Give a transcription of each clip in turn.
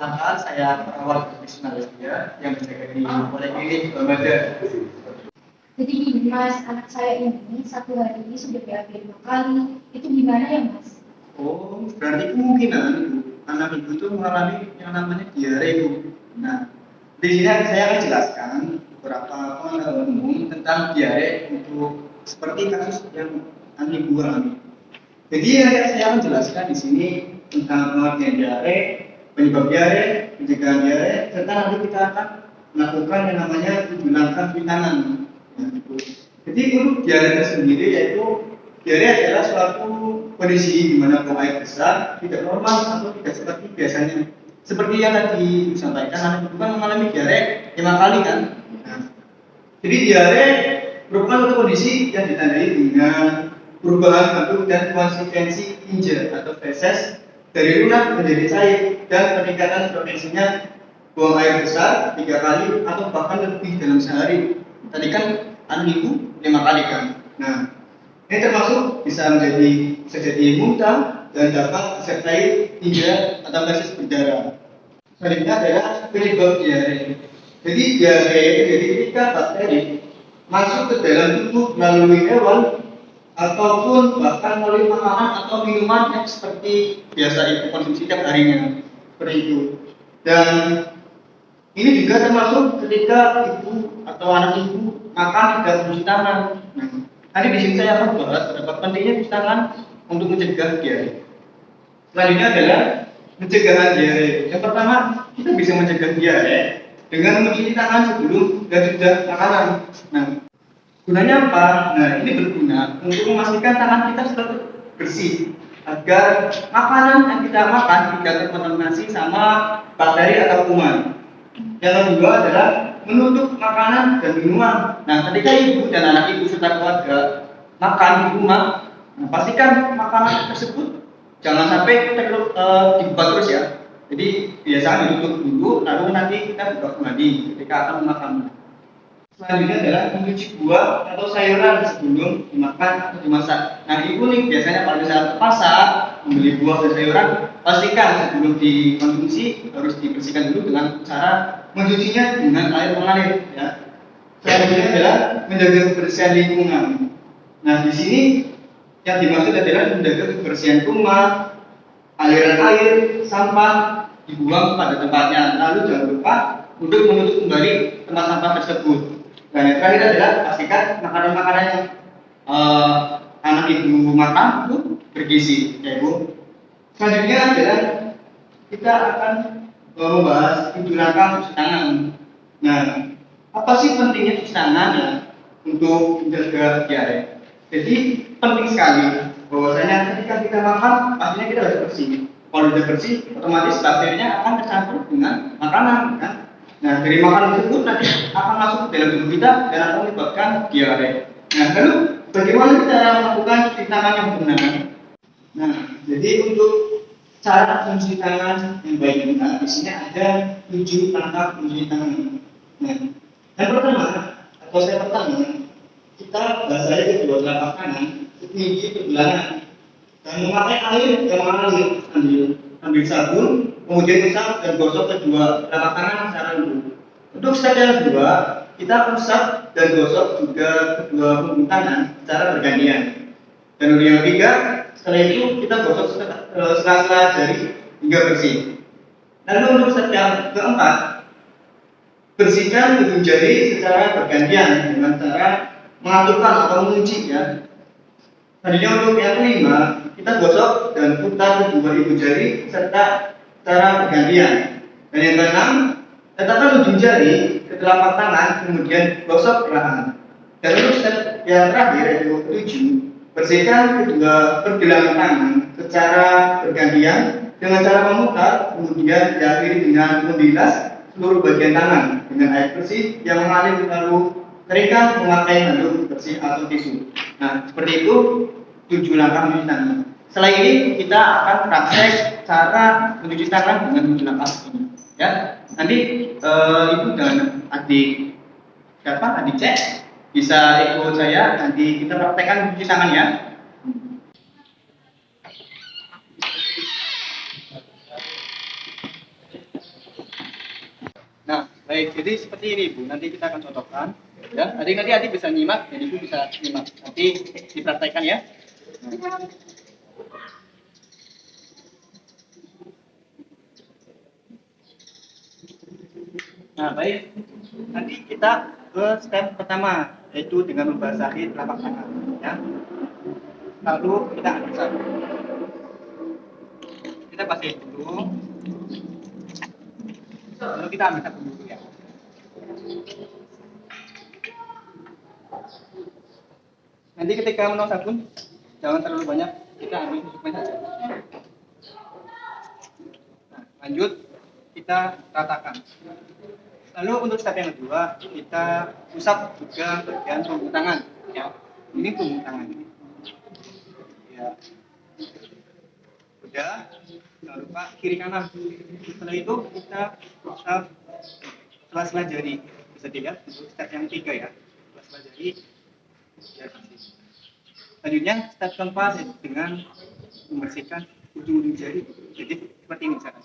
perkenalkan, saya perawat profesional ya yang menjaga di Poliklinik Lembaga. Jadi gini Mas, anak saya ini satu hari ini sudah BAB 2 kali. Itu gimana ya Mas? Oh, berarti kemungkinan anak ibu itu mengalami yang namanya diare ibu. Nah, di sini saya akan jelaskan beberapa pengetahuan umum tentang diare untuk seperti kasus yang anak ibu alami. Jadi saya akan jelaskan di sini tentang pengertian diare, penyebab diare, pencegahan diare, serta nanti kita akan melakukan yang namanya 7 langkah cuci tangan. Nah, itu. Jadi untuk diare itu sendiri yaitu diare adalah suatu kondisi di mana buang air besar tidak normal atau tidak seperti biasanya. Seperti yang tadi disampaikan, anak ibu kan mengalami diare 5 kali kan. Nah, jadi diare merupakan suatu kondisi yang ditandai dengan perubahan bentuk dan konsistensi tinja atau feses dari lunak menjadi cair dan peningkatan frekuensinya buang air besar 3 kali atau bahkan lebih dalam sehari. Tadi kan anak ibu 5 kali kan. Nah, ini termasuk bisa jadi muntah dan dapat disertai tinja atau feses berdarah. Selanjutnya adalah penyebab diare. Jadi diare itu jadi ketika bakteri masuk ke dalam tubuh melalui hewan ataupun bahkan melalui makanan atau minuman yang seperti biasa ibu konsumsi tiap harinya seperti itu. Dan ini juga termasuk ketika ibu atau anak ibu makan tidak mencuci tangan. Nah, tadi di sini saya akan bahas berapa pentingnya cuci tangan untuk mencegah diare. Selanjutnya adalah pencegahan diare. Yang pertama, kita bisa mencegah diare dengan mencuci tangan sebelum dan sudah makanan. Nah, gunanya apa? Nah, ini berguna untuk memastikan tangan kita selalu bersih agar makanan yang kita makan tidak terkontaminasi sama bakteri atau kuman. Yang kedua adalah menutup makanan dan minuman. Nah, ketika ibu dan anak ibu serta keluarga makan di rumah, nah, pastikan makanan tersebut jangan sampai dibuka terus ya. Jadi biasanya ditutup dulu, lalu nanti kita buka kembali ketika akan makan. Selanjutnya adalah mencuci buah atau sayuran sebelum dimakan atau dimasak. Nah, ibu nih biasanya kalau misalnya ke pasar membeli buah dan sayuran, pastikan sebelum dikonsumsi harus dibersihkan dulu dengan cara mencucinya dengan air mengalir. Ya. Selanjutnya adalah menjaga kebersihan lingkungan. Nah, di sini yang dimaksud adalah menjaga kebersihan rumah, aliran air, sampah dibuang pada tempatnya. Lalu jangan lupa untuk menutup kembali tempat sampah tersebut. Dan yang terakhir adalah pastikan makanan-makanan yang anak ibu makan itu bergizi, ya ibu. Selanjutnya adalah kita akan membahas 7 langkah cuci tangan. Nah, apa sih pentingnya cuci tangan ya untuk menjaga diare? Jadi penting sekali bahwasanya ketika kita makan pastinya kita harus bersih. Kalau sudah bersih, otomatis bakterinya akan tercampur dengan makanan kan. Nah, dari makanan tersebut nanti akan masuk ke dalam tubuh kita dan akan menyebabkan diare. Nah, lalu bagaimana cara melakukan cuci tangan yang benar? Nah, jadi untuk cara mencuci tangan yang baik benar, di sini ada 7 langkah mencuci tangan. Nah, yang pertama atau step pertama, kita bahasanya kedua telapak kanan, tinggi ke belakang, dan memakai air yang mengalir, ambil sabun, kemudian usap dan gosok kedua telapak tangan secara dulu. Untuk step yang kedua, kita usap dan gosok juga kedua punggung tangan secara bergantian. Dan untuk yang ketiga, setelah itu kita gosok sela-sela jari hingga bersih. Lalu untuk step yang keempat, bersihkan ujung jari secara bergantian dengan cara mengaturkan atau mengunci ya. Selanjutnya untuk yang kelima, kita gosok dan putar kedua ibu jari serta secara bergantian. Dan yang keenam, letakkan ujung jari ke telapak tangan kemudian gosok perlahan. Dan untuk step yang terakhir yaitu 7, bersihkan kedua pergelangan tangan secara bergantian dengan cara memutar kemudian diakhiri dengan membilas seluruh bagian tangan dengan air bersih yang mengalir lalu keringkan memakai handuk bersih atau tisu. Nah, seperti itu 7 langkah mencuci tangan. Setelah ini kita akan praktek cara mencuci tangan dengan 7 langkah ini. Ya, nanti ibu dan adik adik cek bisa ikut saya nanti kita praktekkan mencuci tangan ya. Baik, jadi seperti ini Bu. Nanti kita akan contohkan. Ya, nanti bisa nyimak, jadi Ibu bisa nyimak. Nanti dipraktekkan ya. Nah, baik. Nanti kita ke step pertama, yaitu dengan membasahi telapak tangan. Ya. Lalu kita aduk satu. Kita basahi dulu. Lalu kita ambil satu dulu ya. Nanti ketika menuang sabun, jangan terlalu banyak, kita ambil secukupnya saja. Nah, lanjut, kita ratakan. Lalu untuk step yang kedua, kita usap juga bagian punggung tangan. Ya, ini punggung tangan. Ya, udah. Jangan lupa kiri kanan. Setelah itu kita usap sela-sela jari. Bisa dilihat untuk step yang ketiga ya. Sela-sela jari. Selanjutnya step keempat dengan membersihkan ujung-ujung jari. Jadi seperti ini misalkan.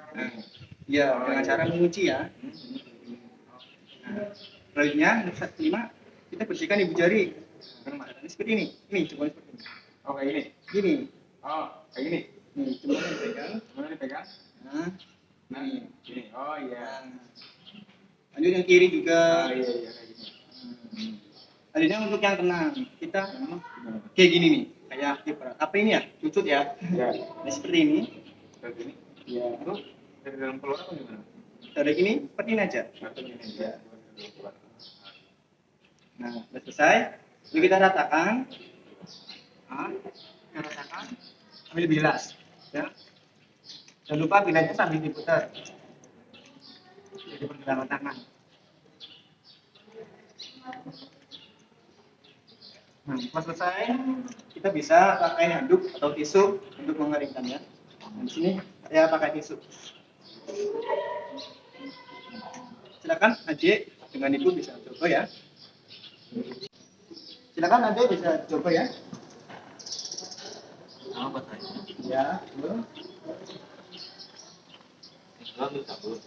Nah, ya dengan cara mengunci ya. Nah, selanjutnya step kelima kita bersihkan ibu jari. Seperti ini. Ini coba seperti ini. Oh kayak ini. Gini. Oh kayak gini. Nih, coba dipegang. Mana dipegang? Nah, Gini. Oh iya. lanjut yang kiri juga. Oh iya iya kayak gini. Selanjutnya untuk yang tenang, kita kayak gini nih, kayak kiper. Apa ini ya? Cucut ya. Ya. Nah, seperti ini. Kayak gini. Ya. Terus dari dalam keluar apa gimana? Dari ini seperti ini aja. Atau gini ya. Nah, sudah selesai. Lalu kita ratakan. Nah, kita ratakan sambil bilas. Ya. Jangan lupa bilasnya sambil diputar. Jadi pergelangan tangan. Nah, setelah selesai, kita bisa pakai handuk atau tisu untuk mengeringkannya. Nah, di sini saya pakai tisu. Silakan adik dengan ibu bisa coba ya. Silakan adik bisa coba ya. Apa tadi? Ya, belum. Itu sabun.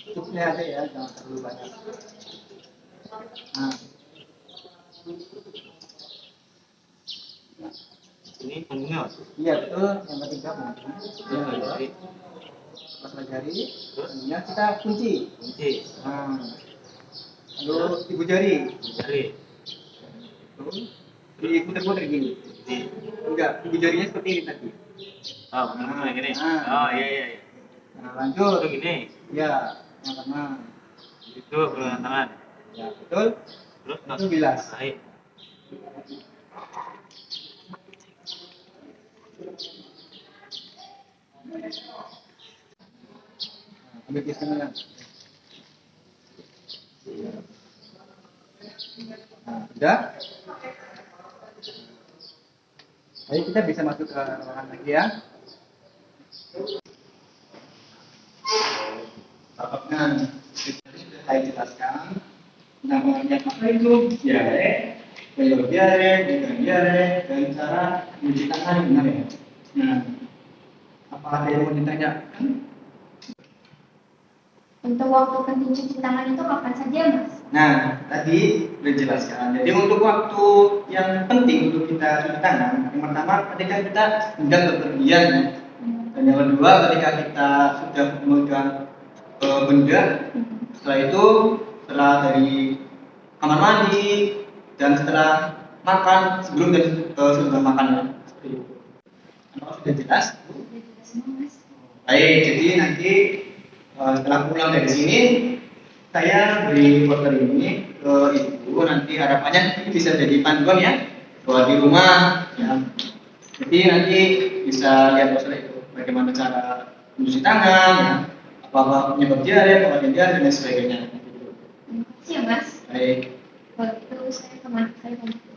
Cukupnya aja ya, jangan terlalu banyak. Nah, Ini punggungnya apa? iya betul. Yang ketiga mungkin. Itu jari. Pasal jari. Kemudian kita kunci. Kunci. Nah, lalu ibu jari. Jari. Lalu diputar-putar gini. Kunci. Enggak, ibu jarinya seperti ini tadi. Oh benar gini. Nah. Oh iya iya. Iya. Nah, lanjut. Itu gini. Ya, yang kanan. Itu pegangan tangan. Ya, betul. Terus Itu bilas. Baik. Ambil kisahnya. Nah, udah. Ayo kita bisa masuk ke ruangan lagi ya. Nah, saya jelaskan namanya apa itu diare, pelur diare, bukan diare, dan cara mencuci tangan benar ya. Nah, apa ada yang mau ditanyakan? Untuk waktu penting cuci tangan itu kapan saja, Mas? Nah, tadi sudah jelaskan. Jadi untuk waktu yang penting untuk kita cuci tangan, yang pertama ketika kita hendak bepergian, dan yang kedua ketika kita sudah memegang benda, setelah itu setelah dari kamar mandi dan setelah makan sebelum dan sesudah makan ya. Seperti itu. Apakah sudah jelas? Sudah jelas semua, Mas. Baik, jadi nanti setelah pulang dari sini saya beri poster ini ke ibu, nanti harapannya ini bisa jadi panduan ya buat di rumah ya. Jadi nanti bisa lihat poster itu bagaimana cara mencuci tangan ya, apa penyebab diare, apa diare dan lain sebagainya. Terima kasih ya, Mas. Baik. Kalau gitu saya kemana? Saya kemana?